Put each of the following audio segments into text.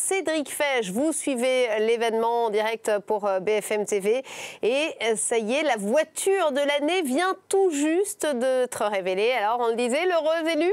Cédric Fesch, vous suivez l'événement en direct pour BFM TV. Et ça y est, la voiture de l'année vient tout juste d'être révélée. Alors, on le disait, l'heureux élu ?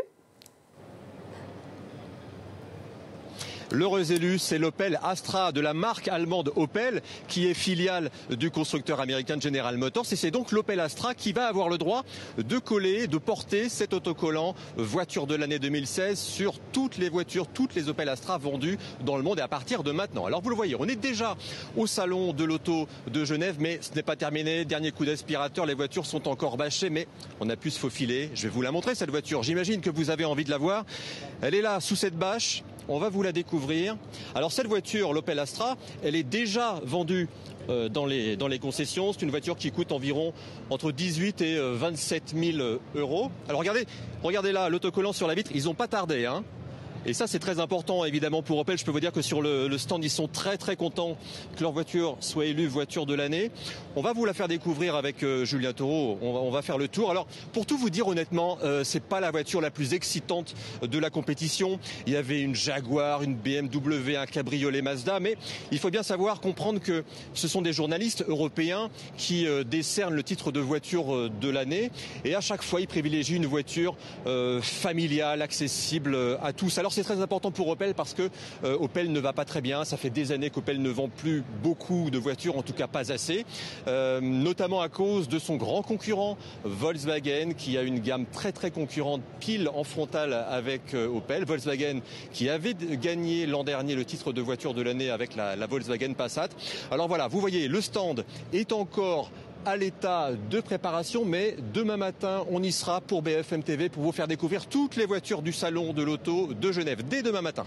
L'heureux élu, c'est l'Opel Astra de la marque allemande Opel, qui est filiale du constructeur américain General Motors. Et c'est donc l'Opel Astra qui va avoir le droit de coller, de porter cet autocollant voiture de l'année 2016 sur toutes les voitures, toutes les Opel Astra vendues dans le monde et à partir de maintenant. Alors vous le voyez, on est déjà au salon de l'auto de Genève, mais ce n'est pas terminé. Dernier coup d'aspirateur, les voitures sont encore bâchées, mais on a pu se faufiler. Je vais vous la montrer, cette voiture. J'imagine que vous avez envie de la voir. Elle est là, sous cette bâche. On va vous la découvrir. Alors cette voiture, l'Opel Astra, elle est déjà vendue dans les concessions. C'est une voiture qui coûte environ entre 18 et 27 000 euros. Alors regardez là, l'autocollant sur la vitre, ils n'ont pas tardé, hein. Et ça, c'est très important, évidemment, pour Opel. Je peux vous dire que sur le stand, ils sont très, très contents que leur voiture soit élue voiture de l'année. On va vous la faire découvrir avec Julien Taureau. On va faire le tour. Alors, pour tout vous dire, honnêtement, c'est pas la voiture la plus excitante de la compétition. Il y avait une Jaguar, une BMW, un cabriolet Mazda. Mais il faut bien savoir, comprendre que ce sont des journalistes européens qui décernent le titre de voiture de l'année. Et à chaque fois, ils privilégient une voiture familiale, accessible à tous. Alors, c'est très important pour Opel parce que Opel ne va pas très bien. Ça fait des années qu'Opel ne vend plus beaucoup de voitures, en tout cas pas assez, notamment à cause de son grand concurrent Volkswagen, qui a une gamme très très concurrente pile en frontal avec Opel. Volkswagen qui avait gagné l'an dernier le titre de voiture de l'année avec la Volkswagen Passat. Alors voilà, vous voyez, le stand est encore à l'état de préparation, mais demain matin, on y sera pour BFM TV pour vous faire découvrir toutes les voitures du salon de l'auto de Genève, dès demain matin.